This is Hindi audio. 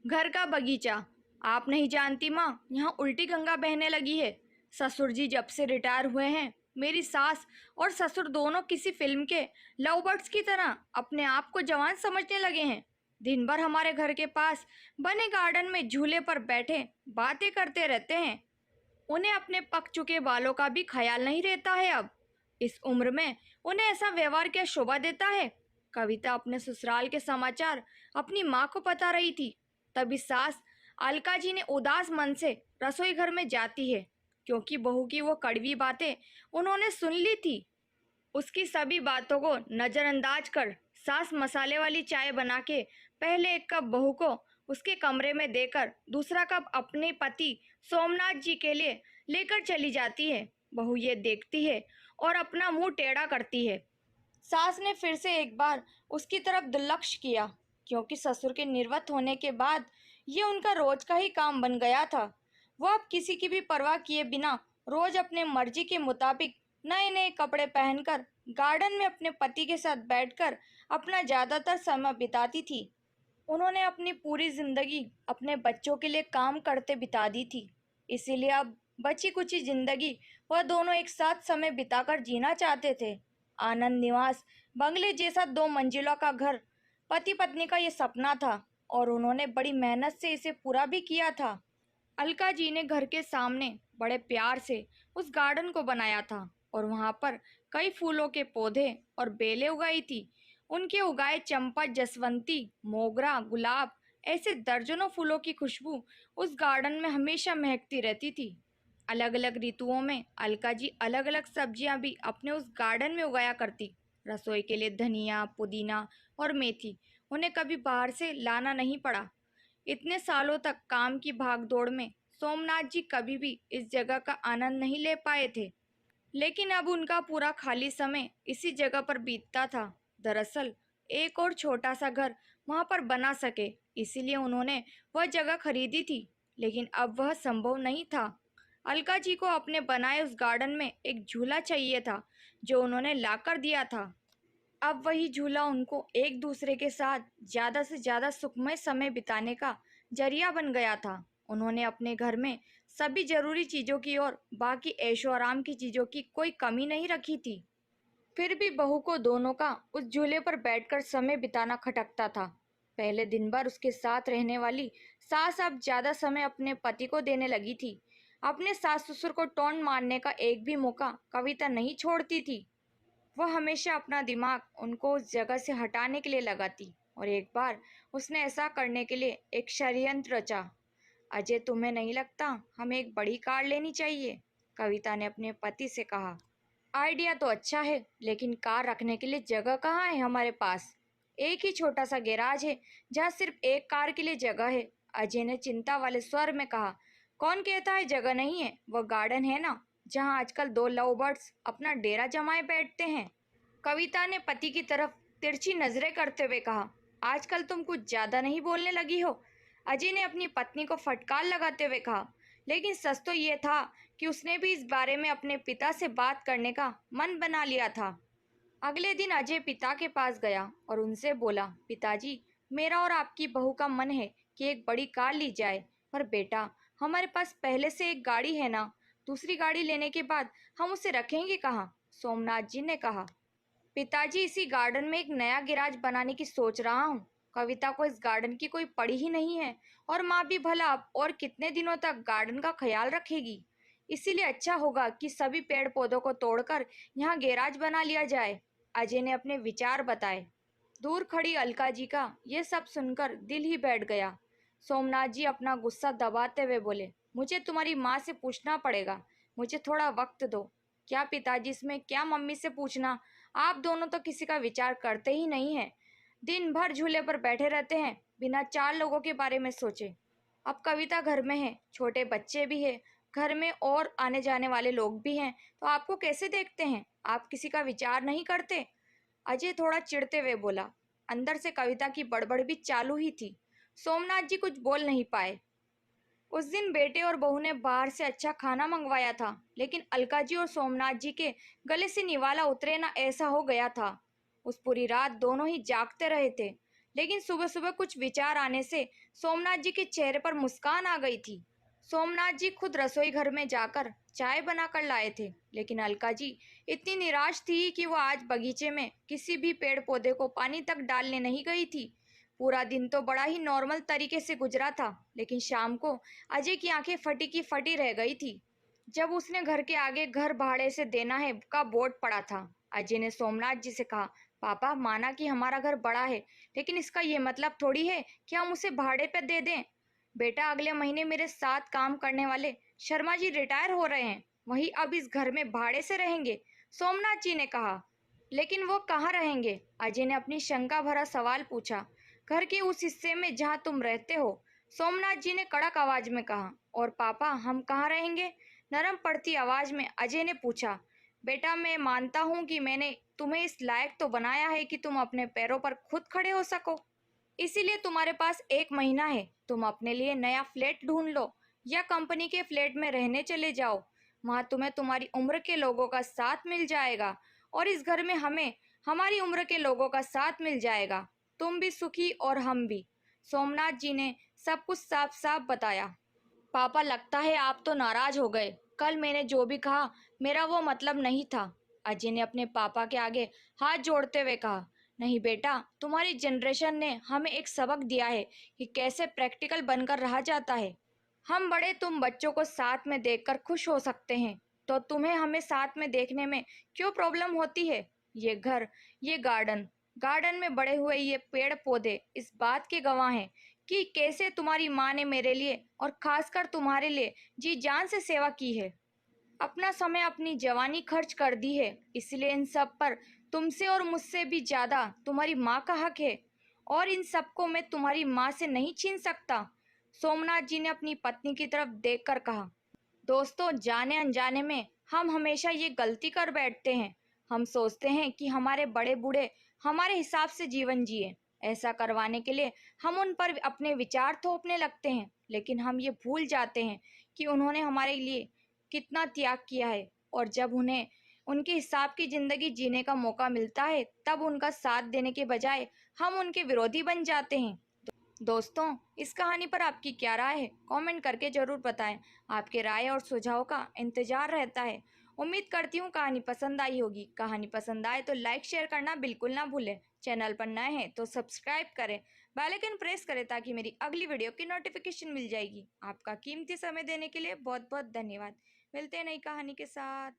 घर का बगीचा। आप नहीं जानती माँ, यहाँ उल्टी गंगा बहने लगी है। ससुर जी जब से रिटायर हुए हैं, मेरी सास और ससुर दोनों किसी फिल्म के लव बर्ड्स की तरह अपने आप को जवान समझने लगे हैं। दिन भर हमारे घर के पास बने गार्डन में झूले पर बैठे बातें करते रहते हैं। उन्हें अपने पक चुके बालों का भी ख्याल नहीं रहता है अब। इस उम्र में उन्हें ऐसा व्यवहार क्या शोभा देता है। कविता अपने ससुराल के समाचार अपनी माँ को बता रही थी। तभी सास अलका जी ने उदास मन से रसोई घर में जाती है, क्योंकि बहू की वो कड़वी बातें उन्होंने सुन ली थी। उसकी सभी बातों को नज़रअंदाज कर सास मसाले वाली चाय बना के पहले एक कप बहू को उसके कमरे में देकर दूसरा कप अपने पति सोमनाथ जी के लिए लेकर चली जाती है। बहू ये देखती है और अपना मुंह टेढ़ा करती है। सास ने फिर से एक बार उसकी तरफ दुर्लक्ष्य किया, क्योंकि ससुर के निर्वत होने के बाद ये उनका रोज का ही काम बन गया था। वह अब किसी की भी परवाह किए बिना रोज अपने मर्जी के मुताबिक नए नए कपड़े पहनकर गार्डन में अपने पति के साथ बैठकर अपना ज्यादातर समय बिताती थी। उन्होंने अपनी पूरी जिंदगी अपने बच्चों के लिए काम करते बिता दी थी, इसीलिए अब बची कुची जिंदगी वह दोनों एक साथ समय बिताकर जीना चाहते थे। आनंद निवास बंगले जैसा 2 मंजिलों का घर पति पत्नी का ये सपना था, और उन्होंने बड़ी मेहनत से इसे पूरा भी किया था। अलका जी ने घर के सामने बड़े प्यार से उस गार्डन को बनाया था, और वहां पर कई फूलों के पौधे और बेलें उगाई थी। उनके उगाए चंपा, जसवंती, मोगरा, गुलाब, ऐसे दर्जनों फूलों की खुशबू उस गार्डन में हमेशा महकती रहती थी। अलग अलग ऋतुओं में अलका जी अलग अलग सब्जियां भी अपने उस गार्डन में उगाया करती। रसोई के लिए धनिया, पुदीना और मेथी उन्हें कभी बाहर से लाना नहीं पड़ा। इतने सालों तक काम की भागदौड़ में सोमनाथ जी कभी भी इस जगह का आनंद नहीं ले पाए थे, लेकिन अब उनका पूरा खाली समय इसी जगह पर बीतता था। दरअसल एक और छोटा सा घर वहां पर बना सके, इसीलिए उन्होंने वह जगह खरीदी थी, लेकिन अब वह संभव नहीं था। अलका जी को अपने बनाए उस गार्डन में एक झूला चाहिए था, जो उन्होंने लाकर दिया था। अब वही झूला उनको एक दूसरे के साथ ज्यादा से ज्यादा सुखमय समय बिताने का जरिया बन गया था। उन्होंने अपने घर में सभी जरूरी चीजों की और बाकी ऐशो आराम की चीजों की कोई कमी नहीं रखी थी। फिर भी बहू को दोनों का उस झूले पर बैठकर समय बिताना खटकता था। पहले दिन भर उसके साथ रहने वाली सास अब ज्यादा समय अपने पति को देने लगी थी। अपने सास ससुर को टोंट मारने का एक भी मौका कविता नहीं छोड़ती थी। वह हमेशा अपना दिमाग उनको उस जगह से हटाने के लिए लगाती, और एक बार उसने ऐसा करने के लिए एक षड्यंत्र रचा। अजय, तुम्हें नहीं लगता हमें एक बड़ी कार लेनी चाहिए? कविता ने अपने पति से कहा। आइडिया तो अच्छा है, लेकिन कार रखने के लिए जगह कहाँ है हमारे पास? एक ही छोटा सा गैराज है जहाँ सिर्फ एक कार के लिए जगह है। अजय ने चिंता वाले स्वर में कहा। कौन कहता है जगह नहीं है? वह गार्डन है ना, जहाँ आजकल 2 लव बर्ड्स अपना डेरा जमाए बैठते हैं। कविता ने पति की तरफ तिरछी नजरें करते हुए कहा। आजकल तुम कुछ ज्यादा नहीं बोलने लगी हो? अजय ने अपनी पत्नी को फटकार लगाते हुए कहा। लेकिन सच तो ये था कि उसने भी इस बारे में अपने पिता से बात करने का मन बना लिया था। अगले दिन अजय पिता के पास गया और उनसे बोला, पिताजी, मेरा और आपकी बहू का मन है कि एक बड़ी कार ली जाए। पर बेटा, हमारे पास पहले से एक गाड़ी है ना, दूसरी गाड़ी लेने के बाद हम उसे रखेंगे कहाँ? सोमनाथ जी ने कहा। पिताजी, इसी गार्डन में एक नया गैराज बनाने की सोच रहा हूँ। कविता को इस गार्डन की कोई पड़ी ही नहीं है, और माँ भी भला अब और कितने दिनों तक गार्डन का ख्याल रखेगी। इसीलिए अच्छा होगा कि सभी पेड़ पौधों को तोड़कर यहाँ गैराज बना लिया जाए। अजय ने अपने विचार बताए। दूर खड़ी अलका जी का ये सब सुनकर दिल ही बैठ गया। सोमनाथ जी अपना गुस्सा दबाते हुए बोले, मुझे तुम्हारी माँ से पूछना पड़ेगा, मुझे थोड़ा वक्त दो। क्या पिताजी, इसमें क्या मम्मी से पूछना? आप दोनों तो किसी का विचार करते ही नहीं हैं। दिन भर झूले पर बैठे रहते हैं बिना 4 लोगों के बारे में सोचे। अब कविता घर में है, छोटे बच्चे भी है, घर में और आने जाने वाले लोग भी हैं, तो आपको कैसे देखते हैं? आप किसी का विचार नहीं करते? अजय थोड़ा चिढ़ते हुए बोला। अंदर से कविता की बड़बड़ भी चालू ही थी। सोमनाथ जी कुछ बोल नहीं पाए। उस दिन बेटे और बहू ने बाहर से अच्छा खाना मंगवाया था, लेकिन अलका जी और सोमनाथ जी के गले से निवाला उतरे ना, ऐसा हो गया था। उस पूरी रात दोनों ही जागते रहे थे, लेकिन सुबह सुबह कुछ विचार आने से सोमनाथ जी के चेहरे पर मुस्कान आ गई थी। सोमनाथ जी खुद रसोई घर में जाकर चाय बनाकर लाए थे, लेकिन अलका जी इतनी निराश थी कि वो आज बगीचे में किसी भी पेड़ पौधे को पानी तक डालने नहीं गई थी। पूरा दिन तो बड़ा ही नॉर्मल तरीके से गुजरा था, लेकिन शाम को अजय की आंखें फटी की फटी रह गई थी जब उसने घर के आगे घर भाड़े से देना है का बोर्ड पड़ा था। अजय ने सोमनाथ जी से कहा, पापा माना कि हमारा घर बड़ा है, लेकिन इसका ये मतलब थोड़ी है कि हम उसे भाड़े पे दे दें। बेटा, अगले महीने मेरे साथ काम करने वाले शर्मा जी रिटायर हो रहे हैं, वही अब इस घर में भाड़े से रहेंगे, सोमनाथ जी ने कहा। लेकिन वो कहाँ रहेंगे? अजय ने अपनी शंका भरा सवाल पूछा। घर के उस हिस्से में जहाँ तुम रहते हो, सोमनाथ जी ने कड़क आवाज में कहा। और पापा, हम कहाँ रहेंगे? नरम पड़ती आवाज में अजय ने पूछा। बेटा, मैं मानता हूँ कि मैंने तुम्हें इस लायक तो बनाया है कि तुम अपने पैरों पर खुद खड़े हो सको। इसीलिए तुम्हारे पास 1 महीना है। तुम अपने लिए नया फ्लैट ढूंढ लो या कंपनी के फ्लैट में रहने चले जाओ। वहां तुम्हें तुम्हारी उम्र के लोगों का साथ मिल जाएगा और इस घर में हमें हमारी उम्र के लोगों का साथ मिल जाएगा। तुम भी सुखी और हम भी। सोमनाथ जी ने सब कुछ साफ साफ बताया। पापा, लगता है आप तो नाराज हो गए। कल मैंने जो भी कहा मेरा वो मतलब नहीं था। अजय ने अपने पापा के आगे हाथ जोड़ते हुए कहा। नहीं बेटा, तुम्हारी जनरेशन ने हमें एक सबक दिया है कि कैसे प्रैक्टिकल बनकर रहा जाता है। हम बड़े तुम बच्चों को साथ में देखकर खुश हो सकते हैं, तो तुम्हें हमें साथ में देखने में क्यों प्रॉब्लम होती है? ये घर, ये गार्डन, गार्डन में बड़े हुए ये पेड़ पौधे इस बात के गवाह हैं कि कैसे तुम्हारी माँ ने मेरे लिए और खासकर तुम्हारे लिए जी जान से सेवा की है। अपना समय, अपनी जवानी खर्च कर दी है, इसलिए इन सब पर तुमसे और मुझसे भी ज्यादा तुम्हारी माँ का हक है, और इन सबको मैं तुम्हारी माँ से नहीं छीन सकता। सोमनाथ जी ने अपनी पत्नी की तरफ देखकर कहा। दोस्तों, जाने अनजाने में हम हमेशा ये गलती कर बैठते हैं। हम सोचते हैं कि हमारे बड़े बूढ़े हमारे हिसाब से जीवन जिए। ऐसा करवाने के लिए हम उन पर अपने विचार थोपने लगते हैं, लेकिन हम ये भूल जाते हैं कि उन्होंने हमारे लिए कितना त्याग किया है, और जब उन्हें उनके हिसाब की जिंदगी जीने का मौका मिलता है, तब उनका साथ देने के बजाय हम उनके विरोधी बन जाते हैं। दोस्तों, इस कहानी पर आपकी क्या राय है? कमेंट करके जरूर बताएं। आपके राय और सुझाव का इंतजार रहता है। उम्मीद करती हूँ कहानी पसंद आई होगी। कहानी पसंद आए तो लाइक शेयर करना बिल्कुल ना भूलें। चैनल पर नए हैं तो सब्सक्राइब करें, बेल आइकन प्रेस करें ताकि मेरी अगली वीडियो की नोटिफिकेशन मिल जाएगी। आपका कीमती समय देने के लिए बहुत बहुत धन्यवाद। मिलते हैं नई कहानी के साथ।